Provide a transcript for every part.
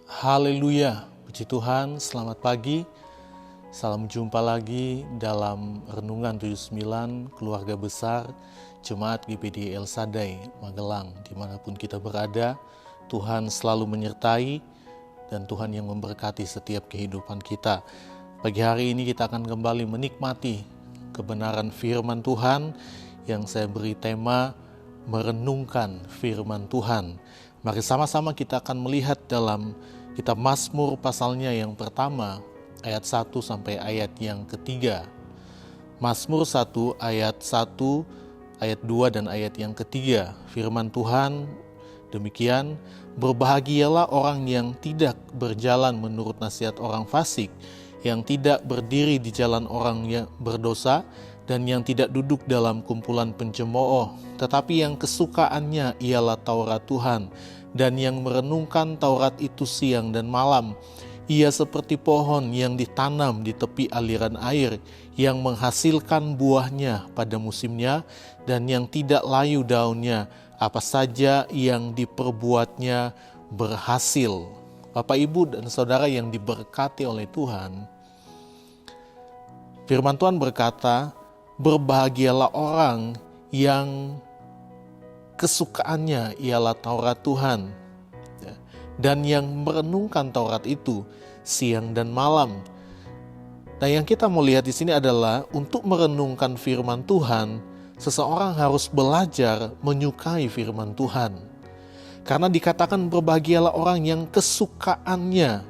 Haleluya, puji Tuhan, selamat pagi. Salam jumpa lagi dalam Renungan 79 Keluarga Besar Jemaat GPD El Shaddai Magelang. Dimanapun kita berada, Tuhan selalu menyertai dan Tuhan yang memberkati setiap kehidupan kita. Pagi hari ini kita akan kembali menikmati kebenaran firman Tuhan yang saya beri tema merenungkan firman Tuhan. Mari sama-sama kita akan melihat dalam kitab Mazmur pasalnya yang pertama, ayat 1 sampai ayat yang ketiga. Mazmur 1 ayat 1, ayat 2 dan ayat yang ketiga. Firman Tuhan demikian, berbahagialah orang yang tidak berjalan menurut nasihat orang fasik, yang tidak berdiri di jalan orang yang berdosa, dan yang tidak duduk dalam kumpulan pencemooh, tetapi yang kesukaannya ialah Taurat Tuhan, dan yang merenungkan Taurat itu siang dan malam. Ia seperti pohon yang ditanam di tepi aliran air, yang menghasilkan buahnya pada musimnya, dan yang tidak layu daunnya, apa saja yang diperbuatnya berhasil. Bapak, Ibu, dan Saudara yang diberkati oleh Tuhan, firman Tuhan berkata, berbahagialah orang yang kesukaannya ialah Taurat Tuhan, dan yang merenungkan Taurat itu siang dan malam. Nah, yang kita mau lihat di sini adalah untuk merenungkan firman Tuhan, seseorang harus belajar menyukai firman Tuhan. Karena dikatakan berbahagialah orang yang kesukaannya.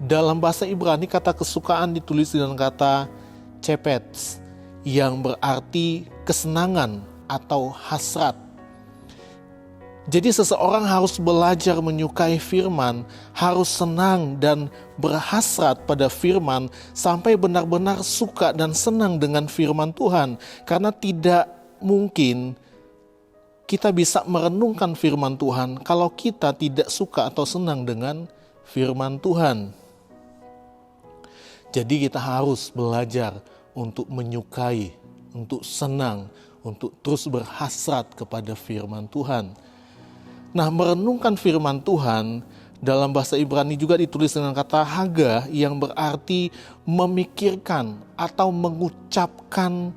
Dalam bahasa Ibrani kata kesukaan ditulis dengan kata cepets, yang berarti kesenangan atau hasrat. Jadi seseorang harus belajar menyukai firman, harus senang dan berhasrat pada firman, sampai benar-benar suka dan senang dengan firman Tuhan. Karena tidak mungkin kita bisa merenungkan firman Tuhan kalau kita tidak suka atau senang dengan firman Tuhan. Jadi kita harus belajar untuk menyukai, untuk senang, untuk terus berhasrat kepada firman Tuhan. Nah, merenungkan firman Tuhan dalam bahasa Ibrani juga ditulis dengan kata haga, yang berarti memikirkan atau mengucapkan,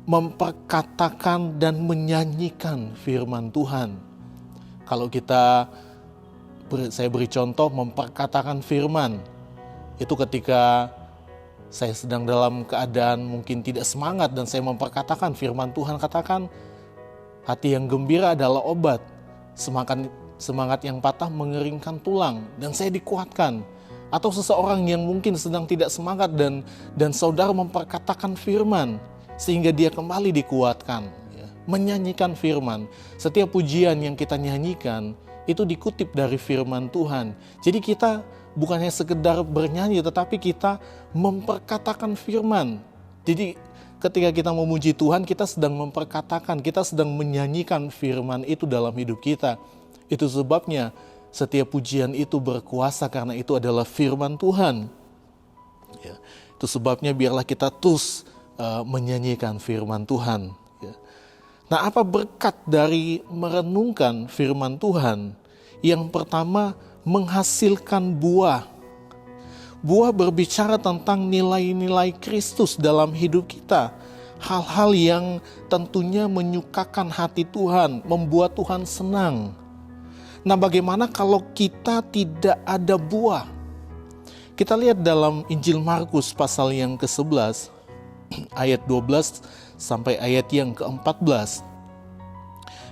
memperkatakan dan menyanyikan firman Tuhan. Kalau saya beri contoh memperkatakan firman, itu ketika saya sedang dalam keadaan mungkin tidak semangat dan saya memperkatakan firman Tuhan, katakan, hati yang gembira adalah obat, semangat yang patah mengeringkan tulang, dan saya dikuatkan. Atau seseorang yang mungkin sedang tidak semangat dan saudara memperkatakan firman sehingga dia kembali dikuatkan. Menyanyikan firman, setiap pujian yang kita nyanyikan itu dikutip dari firman Tuhan. Jadi kita bukan hanya sekedar bernyanyi, tetapi kita memperkatakan firman. Jadi ketika kita memuji Tuhan, kita sedang memperkatakan, kita sedang menyanyikan firman itu dalam hidup kita. Itu sebabnya setiap pujian itu berkuasa karena itu adalah firman Tuhan. Ya, itu sebabnya biarlah kita terus menyanyikan firman Tuhan. Ya. Nah, apa berkat dari merenungkan firman Tuhan? Yang pertama, menghasilkan buah. Buah berbicara tentang nilai-nilai Kristus dalam hidup kita. Hal-hal yang tentunya menyukakan hati Tuhan, membuat Tuhan senang. Nah, bagaimana kalau kita tidak ada buah? Kita lihat dalam Injil Markus pasal yang ke-11, ayat 12 sampai ayat yang ke-14.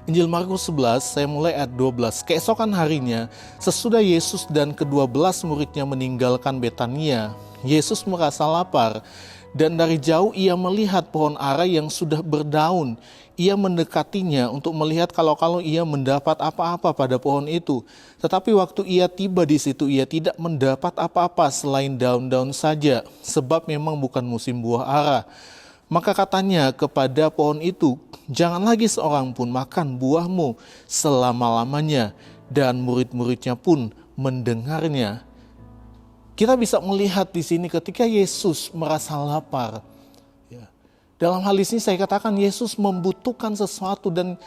Injil Markus 11, saya mulai ayat 12. Keesokan harinya, sesudah Yesus dan ke-12 muridnya meninggalkan Betania, Yesus merasa lapar, dan dari jauh ia melihat pohon ara yang sudah berdaun. Ia mendekatinya untuk melihat kalau ia mendapat apa-apa pada pohon itu. Tetapi waktu ia tiba di situ, ia tidak mendapat apa-apa selain daun-daun saja, sebab memang bukan musim buah ara. Maka katanya kepada pohon itu, jangan lagi seorang pun makan buahmu selama-lamanya. Dan murid-muridnya pun mendengarnya. Kita bisa melihat di sini ketika Yesus merasa lapar. Dalam hal ini saya katakan Yesus membutuhkan sesuatu, dan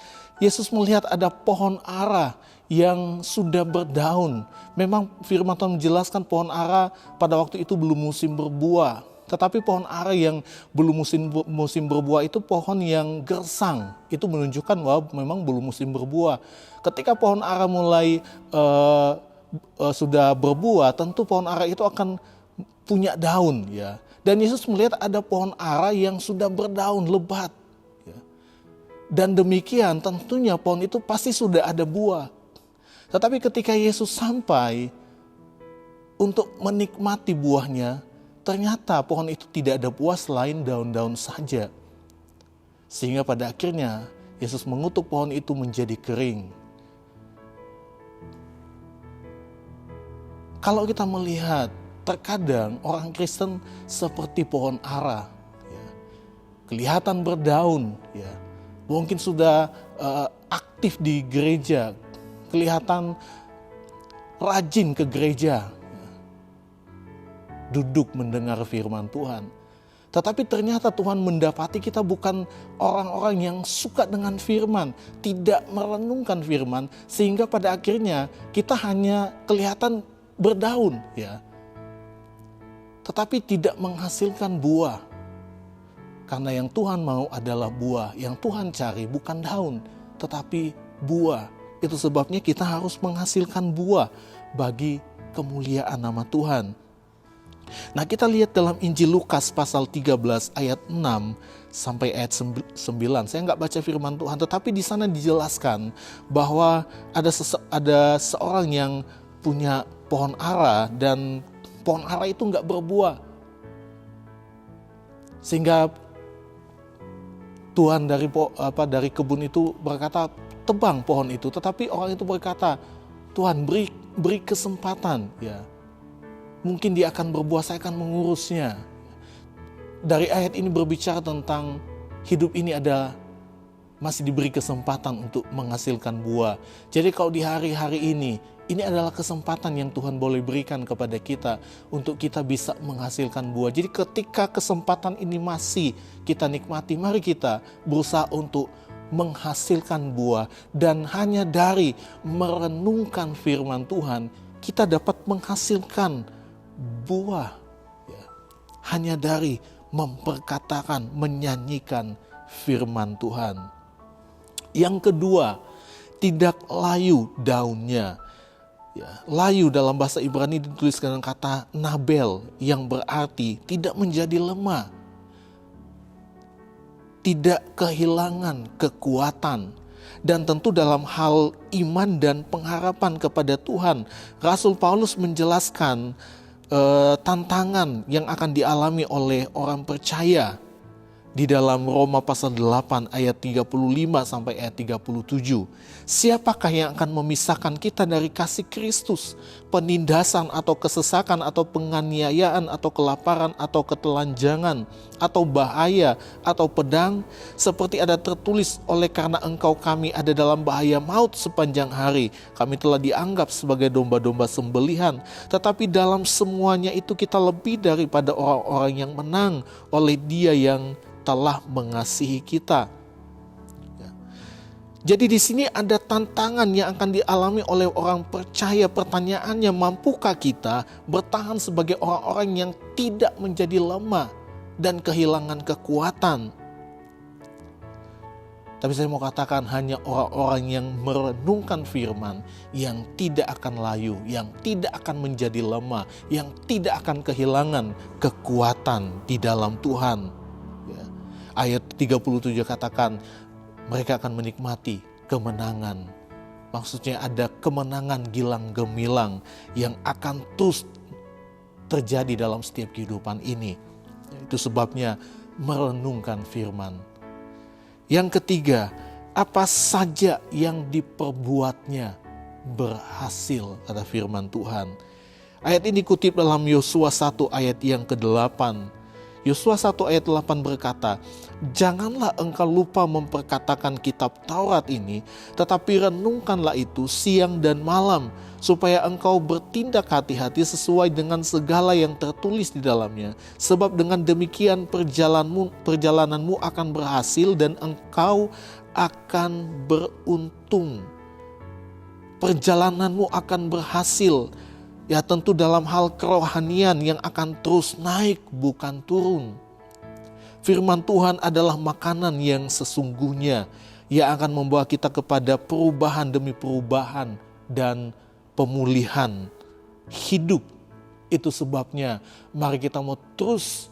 Yesus melihat ada pohon ara yang sudah berdaun. Memang firman Tuhan menjelaskan pohon ara pada waktu itu belum musim berbuah. Tetapi pohon ara yang belum musim berbuah itu pohon yang gersang. Itu menunjukkan bahwa memang belum musim berbuah. Ketika pohon ara mulai sudah berbuah, tentu pohon ara itu akan punya daun, ya. Dan Yesus melihat ada pohon ara yang sudah berdaun lebat. Dan demikian tentunya pohon itu pasti sudah ada buah. Tetapi ketika Yesus sampai untuk menikmati buahnya, ternyata pohon itu tidak ada buah selain daun-daun saja. Sehingga pada akhirnya Yesus mengutuk pohon itu menjadi kering. Kalau kita melihat, terkadang orang Kristen seperti pohon ara. Ya. Kelihatan berdaun, ya. Mungkin sudah aktif di gereja, kelihatan rajin ke gereja, duduk mendengar firman Tuhan. Tetapi ternyata Tuhan mendapati kita bukan orang-orang yang suka dengan firman, tidak merenungkan firman, sehingga pada akhirnya kita hanya kelihatan berdaun, ya, tetapi tidak menghasilkan buah. Karena yang Tuhan mau adalah buah. Yang Tuhan cari bukan daun, tetapi buah. Itu sebabnya kita harus menghasilkan buah bagi kemuliaan nama Tuhan. Nah, kita lihat dalam Injil Lukas pasal 13 ayat 6 sampai ayat 9. Saya nggak baca firman Tuhan, tetapi di sana dijelaskan bahwa ada seorang yang punya pohon ara dan pohon ara itu nggak berbuah. Sehingga Tuhan dari kebun itu berkata, tebang pohon itu. Tetapi orang itu berkata, Tuhan beri kesempatan, ya. Mungkin dia akan berbuah, saya akan mengurusnya. Dari ayat ini berbicara tentang hidup ini masih diberi kesempatan untuk menghasilkan buah. Jadi kalau di hari-hari ini adalah kesempatan yang Tuhan boleh berikan kepada kita untuk kita bisa menghasilkan buah. Jadi ketika kesempatan ini masih kita nikmati, mari kita berusaha untuk menghasilkan buah. Dan hanya dari merenungkan firman Tuhan, kita dapat menghasilkan buah. Ya. Hanya dari memperkatakan, menyanyikan firman Tuhan. Yang kedua, tidak layu daunnya. Ya, layu dalam bahasa Ibrani dituliskan dengan kata nabel yang berarti tidak menjadi lemah, tidak kehilangan kekuatan. Dan tentu dalam hal iman dan pengharapan kepada Tuhan, Rasul Paulus menjelaskan tantangan yang akan dialami oleh orang percaya di dalam Roma pasal 8 ayat 35 sampai ayat 37. Siapakah yang akan memisahkan kita dari kasih Kristus? Penindasan atau kesesakan atau penganiayaan atau kelaparan atau ketelanjangan atau bahaya atau pedang? Seperti ada tertulis, oleh karena engkau kami ada dalam bahaya maut sepanjang hari. Kami telah dianggap sebagai domba-domba sembelihan. Tetapi dalam semuanya itu kita lebih daripada orang-orang yang menang oleh Dia yang telah mengasihi kita. Ya. Jadi di sini ada tantangan yang akan dialami oleh orang percaya. Pertanyaannya, mampukah kita bertahan sebagai orang-orang yang tidak menjadi lemah dan kehilangan kekuatan? Tapi saya mau katakan, hanya orang-orang yang merenungkan firman, yang tidak akan layu, yang tidak akan menjadi lemah, yang tidak akan kehilangan kekuatan di dalam Tuhan. Ayat 37 katakan, mereka akan menikmati kemenangan. Maksudnya ada kemenangan gilang gemilang yang akan terus terjadi dalam setiap kehidupan ini. Itu sebabnya merenungkan firman. Yang ketiga, apa saja yang diperbuatnya berhasil, kata firman Tuhan. Ayat ini dikutip dalam Yosua 1 ayat yang ke-8. Yosua 1 ayat 8 berkata, janganlah engkau lupa memperkatakan kitab Taurat ini, tetapi renungkanlah itu siang dan malam, supaya engkau bertindak hati-hati sesuai dengan segala yang tertulis di dalamnya. Sebab dengan demikian perjalananmu akan berhasil dan engkau akan beruntung. Perjalananmu akan berhasil. Ya tentu dalam hal kerohanian yang akan terus naik bukan turun. Firman Tuhan adalah makanan yang sesungguhnya yang akan membawa kita kepada perubahan demi perubahan dan pemulihan hidup. Itu sebabnya mari kita mau terus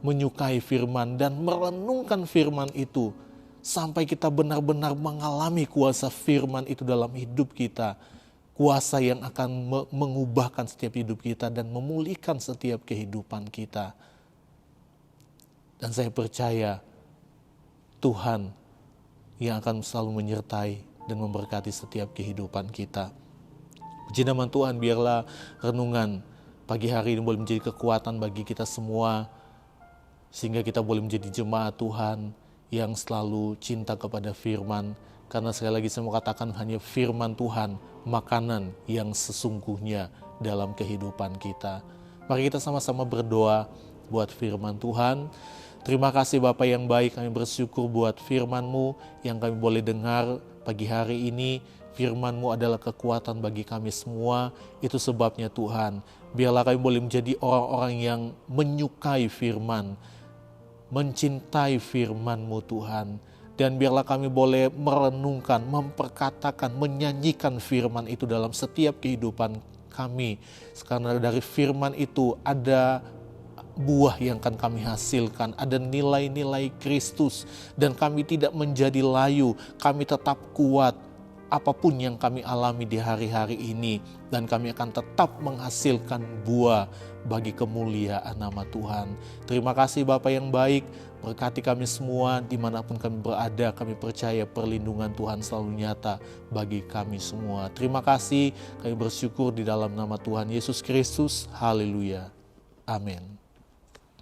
menyukai firman dan merenungkan firman itu sampai kita benar-benar mengalami kuasa firman itu dalam hidup kita. Kuasa yang akan mengubahkan setiap hidup kita dan memulihkan setiap kehidupan kita. Dan saya percaya Tuhan yang akan selalu menyertai dan memberkati setiap kehidupan kita. Puji nama Tuhan, biarlah renungan pagi hari ini boleh menjadi kekuatan bagi kita semua, sehingga kita boleh menjadi jemaat Tuhan yang selalu cinta kepada firman. Karena sekali lagi saya mau katakan hanya firman Tuhan, makanan yang sesungguhnya dalam kehidupan kita. Mari kita sama-sama berdoa buat firman Tuhan. Terima kasih Bapa yang baik, kami bersyukur buat firman-Mu yang kami boleh dengar pagi hari ini. Firman-Mu adalah kekuatan bagi kami semua. Itu sebabnya Tuhan, biarlah kami boleh menjadi orang-orang yang menyukai firman, mencintai firman-Mu Tuhan. Dan biarlah kami boleh merenungkan, memperkatakan, menyanyikan firman itu dalam setiap kehidupan kami. Karena dari firman itu ada buah yang akan kami hasilkan, ada nilai-nilai Kristus. Dan kami tidak menjadi layu, kami tetap kuat apapun yang kami alami di hari-hari ini. Dan kami akan tetap menghasilkan buah bagi kemuliaan nama Tuhan. Terima kasih Bapa yang baik, berkati kami semua dimanapun kami berada. Kami percaya perlindungan Tuhan selalu nyata bagi kami semua. Terima kasih, kami bersyukur di dalam nama Tuhan Yesus Kristus. Haleluya. Amin.